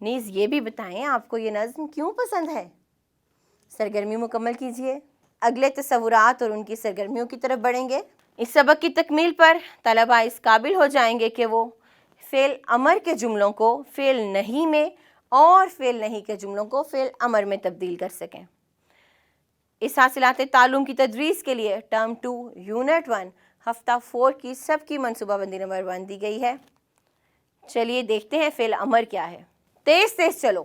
نیز یہ بھی بتائیں آپ کو یہ نظم کیوں پسند ہے۔ سرگرمی مکمل کیجیے۔ اگلے تصورات اور ان کی سرگرمیوں کی طرف بڑھیں گے۔ اس سبق کی تکمیل پر طلبہ اس قابل ہو جائیں گے کہ وہ فعل امر کے جملوں کو فعل نہیں میں اور فعل نہیں کے جملوں کو فعل امر میں تبدیل کر سکیں۔ اس حاصلات تعلم کی تدریس کے لیے ٹرم 2 یونٹ 1 ہفتہ 4 کی سب کی منصوبہ بندی نمبر 1 دی گئی ہے۔ چلیے دیکھتے ہیں فعل امر کیا ہے۔ تیز تیز چلو،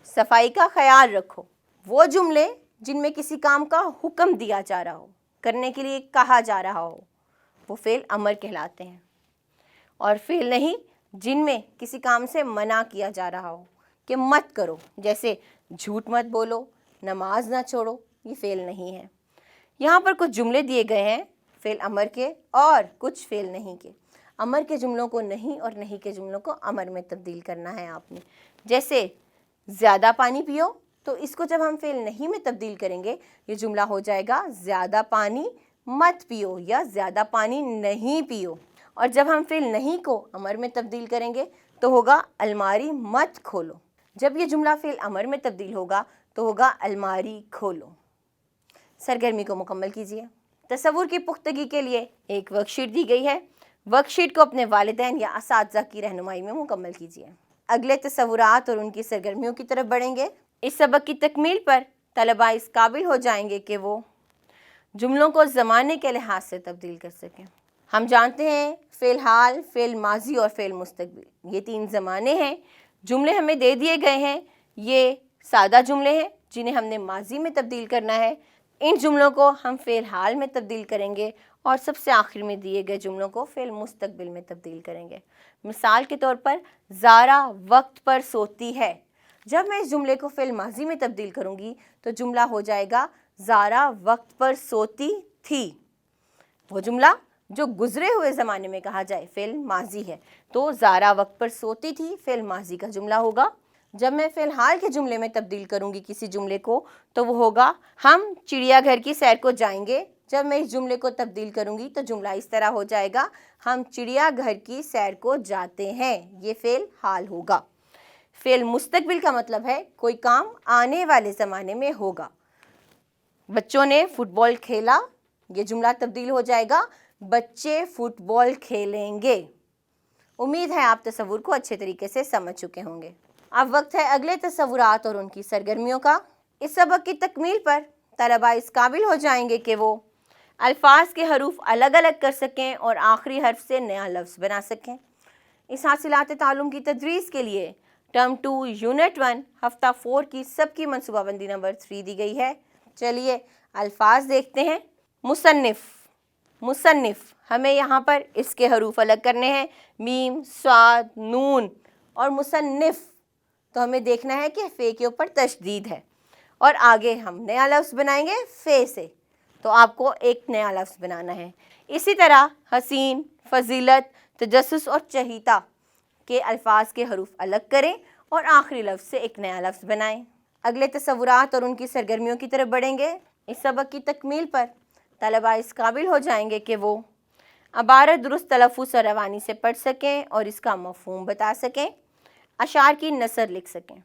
صفائی کا خیال رکھو۔ وہ جملے جن میں کسی کام کا حکم دیا جا رہا ہو، کرنے کے لیے کہا جا رہا ہو، وہ فعل امر کہلاتے ہیں، اور فعل نہیں جن میں کسی کام سے منع کیا جا رہا ہو کہ مت کرو، جیسے جھوٹ مت بولو، نماز نہ چھوڑو، یہ فعل نہیں ہے۔ یہاں پر کچھ جملے دیے گئے ہیں فعل امر کے اور کچھ فعل نہیں کے۔ امر کے جملوں کو نہیں اور نہیں کے جملوں کو امر میں تبدیل کرنا ہے آپ نے۔ جیسے زیادہ پانی پیو، تو اس کو جب ہم فعل نہیں میں تبدیل کریں گے یہ جملہ ہو جائے گا زیادہ پانی مت پیو یا زیادہ پانی نہیں پیو۔ اور جب ہم فعل نہیں کو امر میں تبدیل کریں گے تو ہوگا الماری مت کھولو۔ جب یہ جملہ فعل امر میں تبدیل ہوگا تو ہوگا الماری کھولو۔ سرگرمی کو مکمل کیجیے۔ تصور کی پختگی کے لیے ایک ورک شیٹ دی گئی ہے۔ ورک شیٹ کو اپنے والدین یا اساتذہ کی رہنمائی میں مکمل کیجیے۔ اگلے تصورات اور ان کی سرگرمیوں کی طرف بڑھیں گے۔ اس سبق کی تکمیل پر طلبہ اس قابل ہو جائیں گے کہ وہ جملوں کو زمانے کے لحاظ سے تبدیل کر سکیں۔ ہم جانتے ہیں فعل حال، فعل ماضی اور فعل مستقبل، یہ 3 زمانے ہیں۔ جملے ہمیں دے دیے گئے ہیں، یہ سادہ جملے ہیں جنہیں ہم نے ماضی میں تبدیل کرنا ہے۔ ان جملوں کو ہم فعل حال میں تبدیل کریں گے اور سب سے آخر میں دیے گئے جملوں کو فعل مستقبل میں تبدیل کریں گے۔ مثال کے طور پر زارا وقت پر سوتی ہے۔ جب میں اس جملے کو فعل ماضی میں تبدیل کروں گی تو جملہ ہو جائے گا زارا وقت پر سوتی تھی۔ وہ جملہ جو گزرے ہوئے زمانے میں کہا جائے فعل ماضی ہے، تو زارا وقت پر سوتی تھی فعل ماضی کا جملہ ہوگا۔ جب میں فعل حال کے جملے میں تبدیل کروں گی کسی جملے کو تو وہ ہوگا ہم چڑیا گھر کی سیر کو جائیں گے۔ جب میں اس جملے کو تبدیل کروں گی تو جملہ اس طرح ہو جائے گا ہم چڑیا گھر کی سیر کو جاتے ہیں، یہ فعل حال ہوگا۔ فعل مستقبل کا مطلب ہے کوئی کام آنے والے زمانے میں ہوگا۔ بچوں نے فٹ بال کھیلا، یہ جملہ تبدیل ہو جائے گا بچے فٹ بال کھیلیں گے۔ امید ہے آپ تصور کو اچھے طریقے سے سمجھ چکے ہوں گے۔ اب وقت ہے اگلے تصورات اور ان کی سرگرمیوں کا۔ اس سبق کی تکمیل پر طلبہ اس قابل ہو جائیں گے کہ وہ الفاظ کے حروف الگ الگ کر سکیں اور آخری حرف سے نیا لفظ بنا سکیں۔ اس حاصلات تعلم کی تدریس کے لیے ٹرم 2 یونٹ 1 ہفتہ 4 کی سب کی منصوبہ بندی نمبر 3 دی گئی ہے۔ چلیے الفاظ دیکھتے ہیں۔ مصنف، مصنف، ہمیں یہاں پر اس کے حروف الگ کرنے ہیں، میم، صاد، نون، اور مصنف تو ہمیں دیکھنا ہے کہ فے کے اوپر تشدید ہے، اور آگے ہم نیا لفظ بنائیں گے فے سے، تو آپ کو ایک نیا لفظ بنانا ہے۔ اسی طرح حسین، فضیلت، تجسس اور چہیتا کے الفاظ کے حروف الگ کریں اور آخری لفظ سے ایک نیا لفظ بنائیں۔ اگلے تصورات اور ان کی سرگرمیوں کی طرف بڑھیں گے۔ اس سبق کی تکمیل پر طلبہ اس قابل ہو جائیں گے کہ وہ عبارت درست تلفظ اور روانی سے پڑھ سکیں اور اس کا مفہوم بتا سکیں، اشعار کی نثر لکھ سکیں۔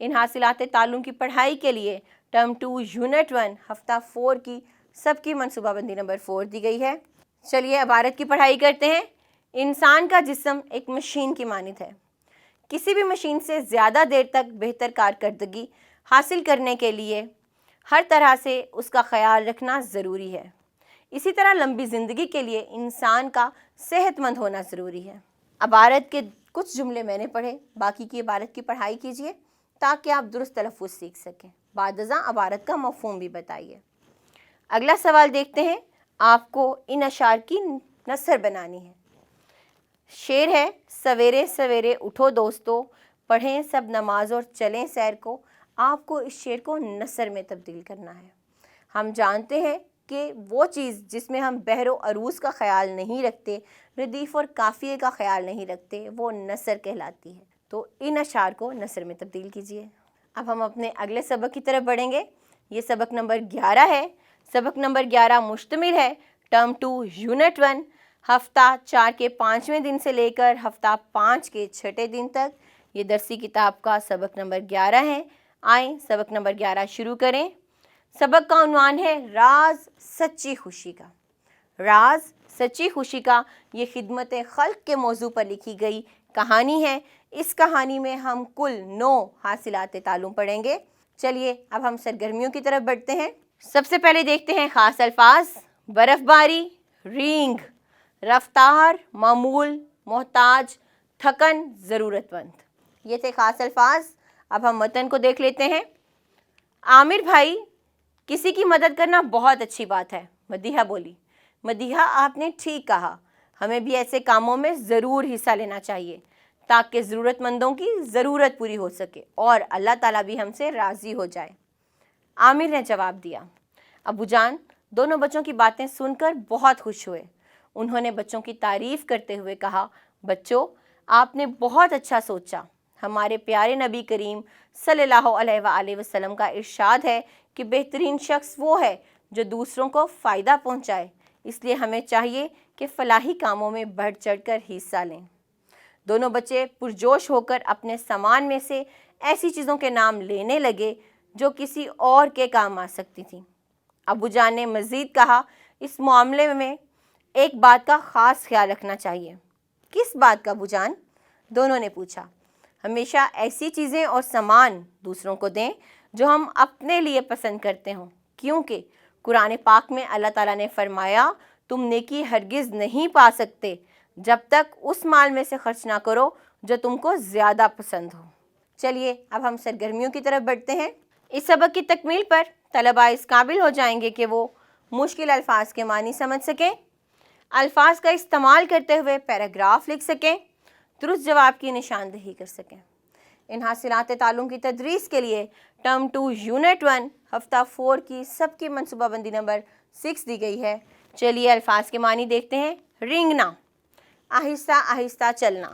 ان حاصلات تعلم کی پڑھائی کے لیے ٹرم 2 یونٹ 1 ہفتہ 4 کی سب کی منصوبہ بندی نمبر 4 دی گئی ہے۔ چلیے عبارت کی پڑھائی کرتے ہیں۔ انسان کا جسم ایک مشین کی مانند ہے۔ کسی بھی مشین سے زیادہ دیر تک بہتر کارکردگی حاصل کرنے کے لیے ہر طرح سے اس کا خیال رکھنا ضروری ہے۔ اسی طرح لمبی زندگی کے لیے انسان کا صحت مند ہونا ضروری ہے۔ عبارت کے کچھ جملے میں نے پڑھے، باقی کی عبارت کی پڑھائی کیجیے تاکہ آپ درست تلفظ سیکھ سکیں۔ بعد ازاں عبارت کا مفہوم بھی بتائیے۔ اگلا سوال دیکھتے ہیں۔ آپ کو ان اشعار کی نثر بنانی ہے۔ شعر ہے، سویرے سویرے اٹھو دوستو، پڑھیں سب نماز اور چلیں سیر کو۔ آپ کو اس شعر کو نثر میں تبدیل کرنا ہے۔ ہم جانتے ہیں کہ وہ چیز جس میں ہم بحر و عروض کا خیال نہیں رکھتے، ردیف اور قافیے کا خیال نہیں رکھتے، وہ نثر کہلاتی ہے۔ تو ان اشعار کو نثر میں تبدیل کیجیے۔ اب ہم اپنے اگلے سبق کی طرف بڑھیں گے۔ یہ سبق نمبر 11 ہے۔ سبق نمبر 11 مشتمل ہے ٹرم 2 یونٹ 1 ہفتہ 4 کے 5ویں دن سے لے کر ہفتہ 5 کے 6ٹھے دن تک یہ درسی کتاب کا سبق نمبر 11 ہے۔ آئیں سبق نمبر 11 شروع کریں۔ سبق کا عنوان ہے راز سچی خوشی کا۔ راز سچی خوشی کا یہ خدمت خلق کے موضوع پر لکھی گئی کہانی ہے۔ اس کہانی میں ہم کل 9 حاصلات تعلم پڑھیں گے۔ چلیے اب ہم سرگرمیوں کی طرف بڑھتے ہیں۔ سب سے پہلے دیکھتے ہیں خاص الفاظ۔ برف باری، رینگ، رفتار، معمول، محتاج، تھکن، ضرورت مند، یہ تھے خاص الفاظ۔ اب ہم متن کو دیکھ لیتے ہیں۔ عامر بھائی، کسی کی مدد کرنا بہت اچھی بات ہے، مدیحہ بولی۔ مدیحہ، آپ نے ٹھیک کہا، ہمیں بھی ایسے کاموں میں ضرور حصہ لینا چاہیے تاکہ ضرورت مندوں کی ضرورت پوری ہو سکے اور اللہ تعالیٰ بھی ہم سے راضی ہو جائے۔ عامر نے جواب دیا۔ ابو جان دونوں بچوں کی باتیں سن کر بہت خوش ہوئے۔ انہوں نے بچوں کی تعریف کرتے ہوئے کہا، بچوں آپ نے بہت اچھا سوچا۔ ہمارے پیارے نبی کریم صلی اللہ علیہ وآلہ وسلم کا ارشاد ہے کہ بہترین شخص وہ ہے جو دوسروں کو فائدہ پہنچائے، اس لیے ہمیں چاہیے کہ فلاحی کاموں میں بڑھ چڑھ کر حصہ لیں۔ دونوں بچے پرجوش ہو کر اپنے سامان میں سے ایسی چیزوں کے نام لینے لگے جو کسی اور کے کام آ سکتی تھیں۔ ابو جان نے مزید کہا، اس معاملے میں ایک بات کا خاص خیال رکھنا چاہیے۔ کس بات کا ابو جان؟ دونوں نے پوچھا۔ ہمیشہ ایسی چیزیں اور سامان دوسروں کو دیں جو ہم اپنے لیے پسند کرتے ہوں، کیونکہ قرآن پاک میں اللہ تعالیٰ نے فرمایا، تم نیکی ہرگز نہیں پا سکتے جب تک اس مال میں سے خرچ نہ کرو جو تم کو زیادہ پسند ہو۔ چلیے اب ہم سرگرمیوں کی طرف بڑھتے ہیں۔ اس سبق کی تکمیل پر طلباء اس قابل ہو جائیں گے کہ وہ مشکل الفاظ کے معنی سمجھ سکیں، الفاظ کا استعمال کرتے ہوئے پیراگراف لکھ سکیں، درست جواب کی نشاندہی کر سکیں۔ ان حاصلات تعلم کی تدریس کے لیے ٹرم 2 یونٹ 1 ہفتہ 4 کی سب کی منصوبہ بندی نمبر 6 دی گئی ہے۔ چلیے الفاظ کے معنی دیکھتے ہیں۔ رینگنا، آہستہ آہستہ چلنا۔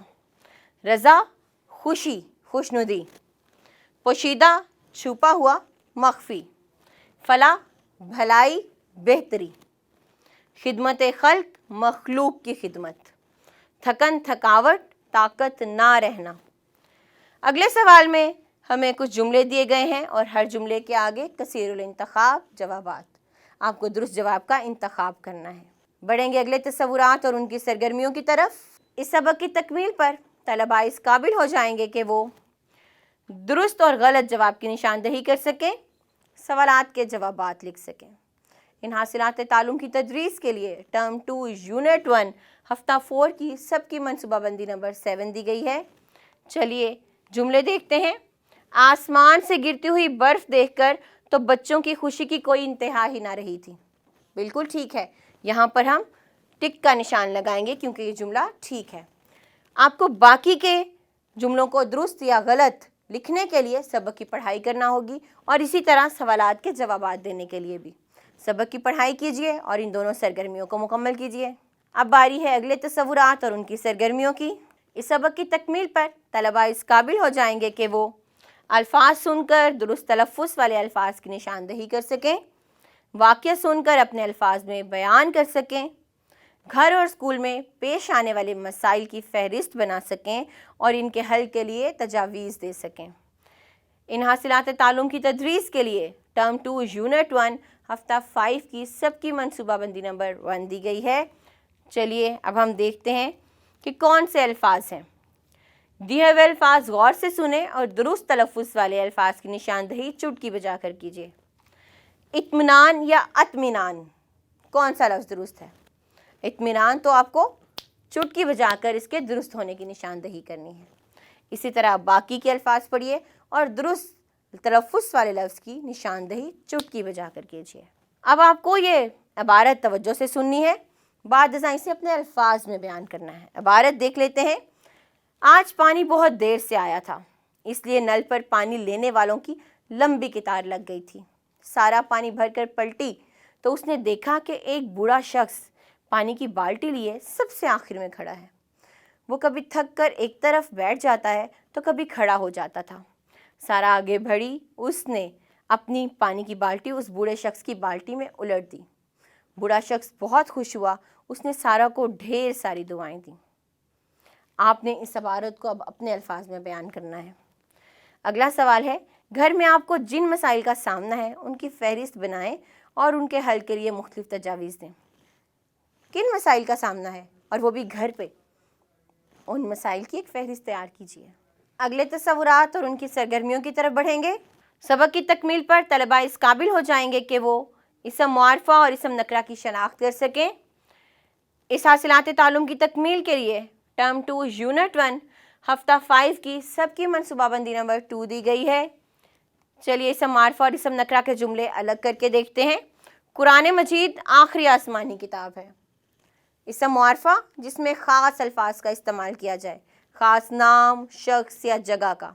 رضا، خوشی، خوشنودی۔ پوشیدہ، چھپا ہوا، مخفی۔ فلاح، بھلائی، بہتری۔ خدمت خلق، مخلوق کی خدمت۔ تھکن، تھکاوٹ، طاقت نہ رہنا۔ اگلے سوال میں ہمیں کچھ جملے دیے گئے ہیں اور ہر جملے کے آگے کثیر الانتخاب جوابات۔ آپ کو درست جواب کا انتخاب کرنا ہے۔ بڑھیں گے اگلے تصورات اور ان کی سرگرمیوں کی طرف۔ اس سبق کی تکمیل پر طلباء اس قابل ہو جائیں گے کہ وہ درست اور غلط جواب کی نشاندہی کر سکیں، سوالات کے جوابات لکھ سکیں۔ ان حاصلات تعلم کی تدریس کے لیے ٹرم 2 یونٹ 1 ہفتہ 4 کی سب کی منصوبہ بندی نمبر 7 دی گئی ہے۔ چلیے جملے دیکھتے ہیں۔ آسمان سے گرتی ہوئی برف دیکھ کر تو بچوں کی خوشی کی کوئی انتہا ہی نہ رہی تھی۔ بالکل ٹھیک ہے، یہاں پر ہم ٹک کا نشان لگائیں گے کیونکہ یہ جملہ ٹھیک ہے۔ آپ کو باقی کے جملوں کو درست یا غلط لکھنے کے لیے سبق کی پڑھائی کرنا ہوگی اور اسی طرح سوالات کے جوابات دینے کے لیے بھی۔ سبق کی پڑھائی کیجیے اور ان دونوں سرگرمیوں کو مکمل کیجیے۔ اب باری ہے اگلے تصورات اور ان کی سرگرمیوں کی۔ اس سبق کی تکمیل پر طلباء اس قابل ہو جائیں گے کہ وہ الفاظ سن کر درست تلفظ والے الفاظ کی نشاندہی کر سکیں، واقعہ سن کر اپنے الفاظ میں بیان کر سکیں، گھر اور اسکول میں پیش آنے والے مسائل کی فہرست بنا سکیں اور ان کے حل کے لیے تجاویز دے سکیں۔ ان حاصلات تعلم کی تدریس کے لیے ٹرم 2 یونٹ 1 ہفتہ 5 کی سب کی منصوبہ بندی نمبر 1 دی گئی ہے۔ چلیے اب ہم دیکھتے ہیں کہ کون سے الفاظ ہیں۔ دیے ہوئے الفاظ غور سے سنیں اور درست تلفظ والے الفاظ کی نشاندہی چٹکی بجا کر کیجیے۔ اطمینان یا اطمینان، کون سا لفظ درست ہے؟ اطمینان تو آپ کو چٹکی بجا کر اس کے درست ہونے کی نشاندہی کرنی ہے۔ اسی طرح باقی کے الفاظ پڑھیے اور درست تلفظ والے لفظ کی نشاندہی چٹکی بجا کر کیجیے۔ اب آپ کو یہ عبارت توجہ سے سننی ہے، بعد ازاں اسے اپنے الفاظ میں بیان کرنا ہے۔ عبارت دیکھ لیتے ہیں۔ آج پانی بہت دیر سے آیا تھا، اس لیے نل پر پانی لینے والوں کی لمبی قطار لگ گئی تھی۔ سارا پانی بھر کر پلٹی تو اس نے دیکھا کہ ایک بوڑھا شخص پانی کی بالٹی لیے سب سے آخر میں کھڑا ہے۔ وہ کبھی تھک کر ایک طرف بیٹھ جاتا ہے تو کبھی کھڑا ہو جاتا تھا۔ سارا آگے بڑھی، اس نے اپنی پانی کی بالٹی اس بوڑھے شخص کی بالٹی میں الٹ دی۔ بوڑھا شخص بہت خوش ہوا، اس نے سارا کو ڈھیر ساری دعائیں دیں۔ آپ نے اس عبارت کو اب اپنے الفاظ میں بیان کرنا ہے۔ اگلا سوال ہے، گھر میں آپ کو جن مسائل کا سامنا ہے ان کی فہرست بنائیں اور ان کے حل کے لیے مختلف تجاویز دیں۔ کن مسائل کا سامنا ہے، اور وہ بھی گھر پہ؟ ان مسائل کی ایک فہرست تیار کیجیے۔ اگلے تصورات اور ان کی سرگرمیوں کی طرف بڑھیں گے۔ سبق کی تکمیل پر طلباء اس قابل ہو جائیں گے کہ وہ اسم معرفہ اور اسم نکرہ کی شناخت کر سکیں۔ اس حاصلات تعلم کی تکمیل کے لیے ٹرم 2 یونٹ 1 ہفتہ 5 کی سب کی منصوبہ بندی نمبر 2 دی گئی ہے۔ چلیے اسم معرفہ اور اسم نکرہ کے جملے الگ کر کے دیکھتے ہیں۔ قرآن مجید آخری آسمانی کتاب ہے۔ اسم معرفہ جس میں خاص الفاظ کا استعمال کیا جائے، خاص نام، شخص یا جگہ کا،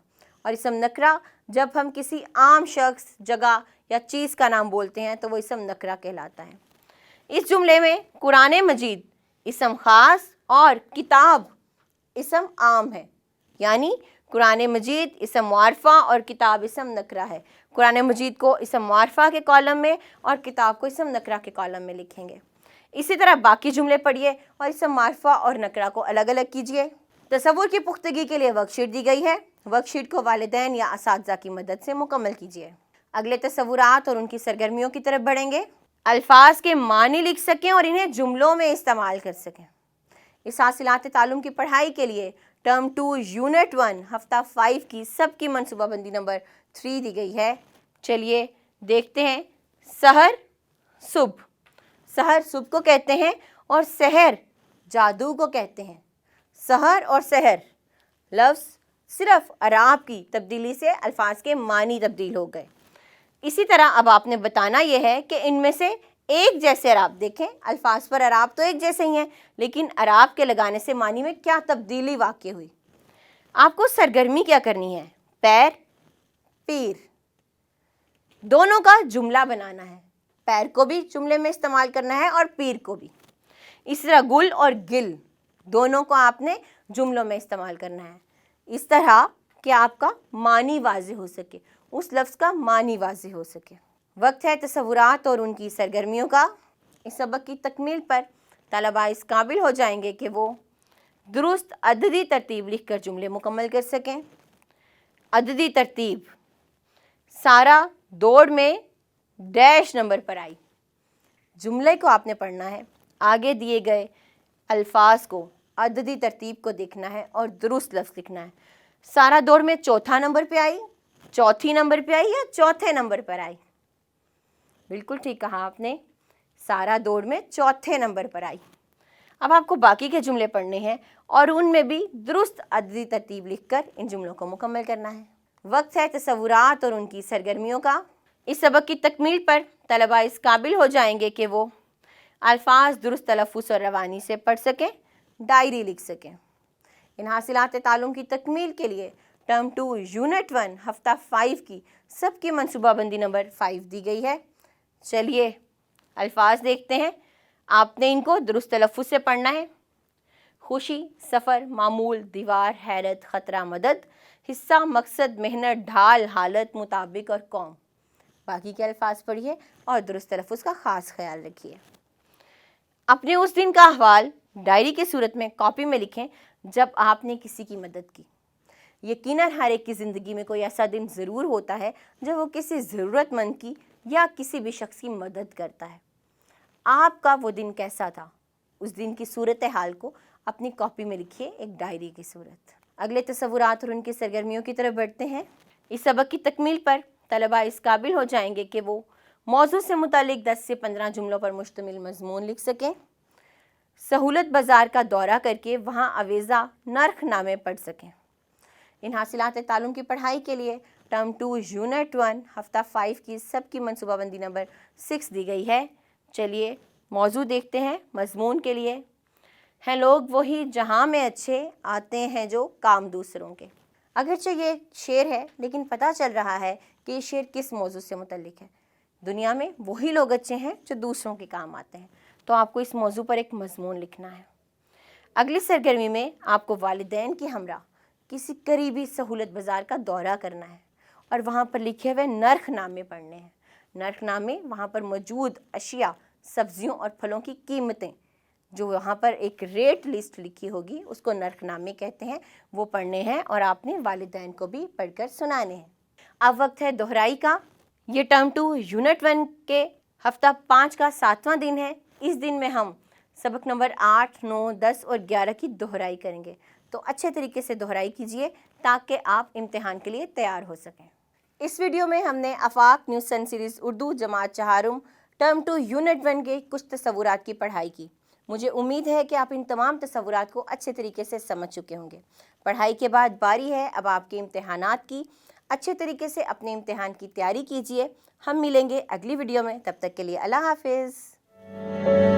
اور اسم نکرہ جب ہم کسی عام شخص، جگہ یا چیز کا نام بولتے ہیں تو وہ اسم نکرہ کہلاتا ہے۔ اس جملے میں قرآن مجید اسم خاص اور کتاب اسم عام ہے، یعنی قرآن مجید اسم معرفہ اور کتاب اسم نکرہ ہے۔ قرآن مجید کو اسم معرفہ کے کالم میں اور کتاب کو اسم نکرہ کے کالم میں لکھیں گے۔ اسی طرح باقی جملے پڑھیے اور اسم معرفہ اور نکرہ کو الگ الگ کیجیے۔ تصور کی پختگی کے لیے ورک شیٹ دی گئی ہے۔ ورک شیٹ کو والدین یا اساتذہ کی مدد سے مکمل کیجیے۔ اگلے تصورات اور ان کی سرگرمیوں کی طرف بڑھیں گے۔ الفاظ کے معنی لکھ سکیں اور انہیں جملوں میں استعمال کر سکیں۔ اس حاصلات تعلم کی پڑھائی کے لیے ٹرم 2 یونٹ 1 ہفتہ 5 کی سب کی منصوبہ بندی نمبر 3 دی گئی ہے۔ چلیے دیکھتے ہیں۔ سحر صبح، سحر صبح کو کہتے ہیں اور سحر جادو کو کہتے ہیں۔ سحر اور سحر لفظ صرف اعراب کی تبدیلی سے الفاظ کے معنی تبدیل ہو گئے۔ اسی طرح اب آپ نے بتانا یہ ہے کہ ان میں سے ایک جیسے اعراب دیکھیں۔ الفاظ پر اعراب تو ایک جیسے ہی ہیں، لیکن اعراب کے لگانے سے معنی میں کیا تبدیلی واقع ہوئی۔ آپ کو سرگرمی کیا کرنی ہے؟ پیر، پیر، دونوں کا جملہ بنانا ہے۔ پیر کو بھی جملے میں استعمال کرنا ہے اور پیر کو بھی۔ اس طرح گل اور گل دونوں کو آپ نے جملوں میں استعمال کرنا ہے، اس طرح کہ آپ کا معنی واضح ہو سکے، اس لفظ کا معنی واضح ہو سکے۔ وقت ہے تصورات اور ان کی سرگرمیوں کا۔ اس سبق کی تکمیل پر طلباء اس قابل ہو جائیں گے کہ وہ درست عددی ترتیب لکھ کر جملے مکمل کر سکیں۔ عددی ترتیب، سارا دوڑ میں ڈیش نمبر پر آئی۔ جملے کو آپ نے پڑھنا ہے، آگے دیے گئے الفاظ کو عددی ترتیب کو دیکھنا ہے اور درست لفظ لکھنا ہے۔ سارا دوڑ میں چوتھا نمبر پہ آئی، چوتھی نمبر پہ آئی یا چوتھے نمبر پر آئی؟ بالکل ٹھیک کہا آپ نے، سارا دوڑ میں چوتھے نمبر پر آئی۔ اب آپ کو باقی کے جملے پڑھنے ہیں اور ان میں بھی درست عددی ترتیب لکھ کر ان جملوں کو مکمل کرنا ہے۔ وقت ہے تصورات اور ان کی سرگرمیوں کا۔ اس سبق کی تکمیل پر طلباء اس قابل ہو جائیں گے کہ وہ الفاظ درست تلفظ اور روانی سے پڑھ سکیں، ڈائری لکھ سکیں۔ ان حاصلات تعلم کی تکمیل کے لیے ٹرم 2 یونٹ 1 ہفتہ 5 کی سب کی منصوبہ بندی نمبر 5 دی گئی ہے۔ چلیے الفاظ دیکھتے ہیں۔ آپ نے ان کو درست تلفظ سے پڑھنا ہے۔ خوشی، سفر، معمول، دیوار، حیرت، خطرہ، مدد، حصہ، مقصد، محنت، ڈھال، حالت، مطابق اور قوم۔ باقی کے الفاظ پڑھیے اور درست تلفظ کا خاص خیال رکھیے۔ اپنے اس دن کا احوال ڈائری کی صورت میں کاپی میں لکھیں جب آپ نے کسی کی مدد کی۔ یقیناً ہر ایک کی زندگی میں کوئی ایسا دن ضرور ہوتا ہے جب وہ کسی ضرورت مند کی یا کسی بھی شخص کی مدد کرتا ہے۔ آپ کا وہ دن کیسا تھا؟ اس دن کی صورتحال کو اپنی کاپی میں لکھیے ایک ڈائری کی صورت۔ اگلے تصورات اور ان کی سرگرمیوں کی طرف بڑھتے ہیں۔ اس سبق کی تکمیل پر طلباء اس قابل ہو جائیں گے کہ وہ موضوع سے متعلق 10 سے 15 جملوں پر مشتمل مضمون لکھ سکیں۔ سہولت بازار کا دورہ کر کے وہاں آویزہ نرخ نامے پڑھ سکیں۔ ان حاصلات تعلم کی پڑھائی کے لیے ٹرم 2 یونٹ 1 ہفتہ 5 کی سب کی منصوبہ بندی نمبر 6 دی گئی ہے۔ چلیے موضوع دیکھتے ہیں۔ مضمون کے لیے ہیں لوگ وہی جہاں میں اچھے، آتے ہیں جو کام دوسروں کے۔ اگرچہ یہ شعر ہے لیکن پتہ چل رہا ہے کہ یہ شعر کس موضوع سے متعلق ہے۔ دنیا میں وہی لوگ اچھے ہیں جو دوسروں کے کام آتے ہیں، تو آپ کو اس موضوع پر ایک مضمون لکھنا ہے۔ اگلی سرگرمی میں آپ کو والدین کی ہمراہ کسی قریبی سہولت بازار کا دورہ کرنا ہے اور وہاں پر لکھے ہوئے نرخ نامے پڑھنے ہیں۔ نرخ نامے وہاں پر موجود اشیاء، سبزیوں اور پھلوں کی قیمتیں جو وہاں پر ایک ریٹ لسٹ لکھی ہوگی اس کو نرخ نامے کہتے ہیں، وہ پڑھنے ہیں اور آپ نے والدین کو بھی پڑھ کر سنانے ہیں۔ اب وقت ہے دہرائی کا۔ یہ ٹرم 2 یونٹ 1 کے ہفتہ 5 کا 7واں دن ہے۔ اس دن میں ہم سبق نمبر 8، 9، 10 اور 11 کی دہرائی کریں گے، تو اچھے طریقے سے دہرائی کیجئے تاکہ آپ امتحان کے لیے تیار ہو سکیں۔ اس ویڈیو میں ہم نے آفاق نیوز سن سیریز اردو جماعت چہارم ٹرم 2 یونٹ 1 کے کچھ تصورات کی پڑھائی کی۔ مجھے امید ہے کہ آپ ان تمام تصورات کو اچھے طریقے سے سمجھ چکے ہوں گے۔ پڑھائی کے بعد باری ہے اب آپ کے امتحانات کی۔ اچھے طریقے سے اپنے امتحان کی تیاری کیجئے۔ ہم ملیں گے اگلی ویڈیو میں، تب تک کے لیے اللہ حافظ۔